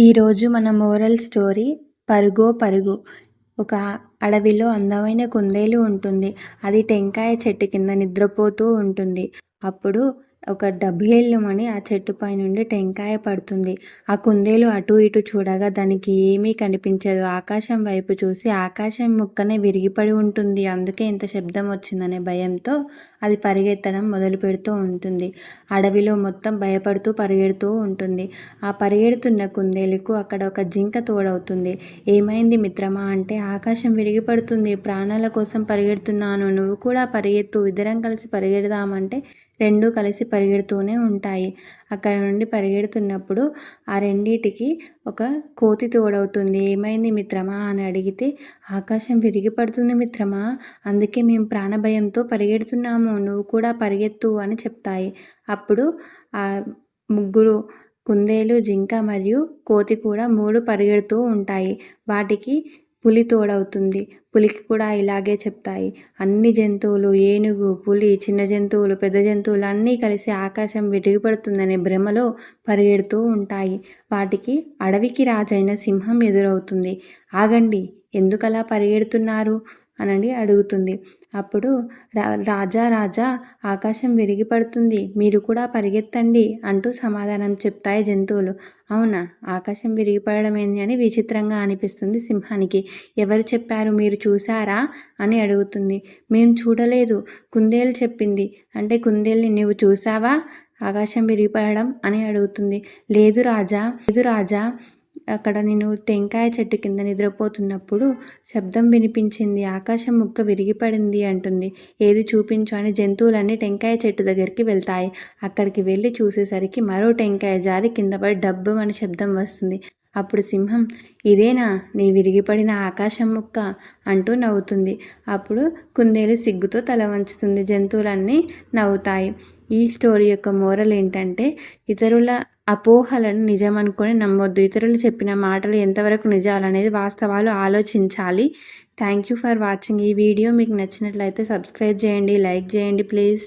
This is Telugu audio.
ఈరోజు మన మోరల్ స్టోరీ పరుగో పరుగు. ఒక అడవిలో అందమైన కుందేలు ఉంటుంది. అది టెంకాయ చెట్టు కింద నిద్రపోతూ ఉంటుంది. అప్పుడు ఒక డబ్బేళ్ళుమని ఆ చెట్టు పై నుండి టెంకాయ పడుతుంది. ఆ కుందేలు అటు ఇటు చూడగా దానికి ఏమీ కనిపించదు. ఆకాశం వైపు చూసి ఆకాశం ముక్కనే విరిగిపడి ఉంటుంది. అందుకే ఇంత శబ్దం వచ్చిందనే భయంతో అది పరిగెత్తడం మొదలు పెడుతూ ఉంటుంది. అడవిలో మొత్తం భయపడుతూ పరిగెడుతూ ఉంటుంది. ఆ పరిగెడుతున్న కుందేలుకు అక్కడ ఒక జింక తోడవుతుంది. ఏమైంది మిత్రమా అంటే, ఆకాశం విరిగిపడుతుంది, ప్రాణాల కోసం పరిగెడుతున్నాను, నువ్వు కూడా పరిగెత్తు, ఇద్దరం కలిసి పరిగెడదామంటే రెండూ కలిసి పరిగెడుతూనే ఉంటాయి. అక్కడ నుండి పరిగెడుతున్నప్పుడు ఆ రెండిటికి ఒక కోతి తోడవుతుంది. ఏమైంది మిత్రమా అని అడిగితే, ఆకాశం విరిగిపడుతుంది మిత్రమా, అందుకే మేము ప్రాణభయంతో పరిగెడుతున్నాము, నువ్వు కూడా పరిగెత్తు అని చెప్తాయి. అప్పుడు ఆ ముగ్గురు, కుందేలు, జింక మరియు కోతి కూడా మూడు పరిగెడుతూ ఉంటాయి. వాటికి పులి తోడవుతుంది. పులికి కూడా ఇలాగే చెప్తాయి. అన్ని జంతువులు, ఏనుగు, పులి, చిన్న జంతువులు, పెద్ద జంతువులు అన్నీ కలిసి ఆకాశం విరిగిపడుతుందనే భ్రమలో పరిగెడుతూ ఉంటాయి. వాటికి అడవికి రాజైన సింహం ఎదురవుతుంది. ఆగండి, ఎందుకలా పరిగెడుతున్నారు అని అడుగుతుంది. అప్పుడు రాజా రాజా, ఆకాశం విరిగిపడుతుంది, మీరు కూడా పరిగెత్తండి అంటూ సమాధానం చెప్తాయి జంతువులు. అవునా, ఆకాశం విరిగిపడడం ఏంది అని విచిత్రంగా అనిపిస్తుంది సింహానికి. ఎవరు చెప్పారు, మీరు చూసారా అని అడుగుతుంది. మేము చూడలేదు, కుందేలు చెప్పింది. అంటే కుందేలుని నువ్వు చూసావా ఆకాశం విరిగిపడడం అని అడుగుతుంది. లేదు రాజా, అక్కడ నేను టెంకాయ చెట్టు కింద నిద్రపోతున్నప్పుడు శబ్దం వినిపించింది, ఆకాశం ముక్క విరిగిపడింది అంటుంది. ఏది చూపించు అని జంతువులన్నీ టెంకాయ చెట్టు దగ్గరికి వెళ్తాయి. అక్కడికి వెళ్ళి చూసేసరికి మరో టెంకాయ జారి కింద పడి డబ్బు అని శబ్దం వస్తుంది. అప్పుడు సింహం, ఇదేనా నీ విరిగిపడిన ఆకాశం ముక్క అంటూ నవ్వుతుంది. అప్పుడు కుందేలు సిగ్గుతో తల వంచుతుంది. జంతువులన్నీ నవ్వుతాయి. ఈ స్టోరీ యొక్క మోరల్ ఏంటంటే, ఇతరుల అపోహలను నిజమనుకొని నమ్మొద్దు. ఇతరులు చెప్పిన మాటలు ఎంతవరకు నిజాలనేది వాస్తవాలు ఆలోచించాలి. Thank you for watching. ఈ వీడియో మీకు నచ్చినట్లయితే సబ్స్క్రైబ్ చేయండి, లైక్ చేయండి ప్లీజ్.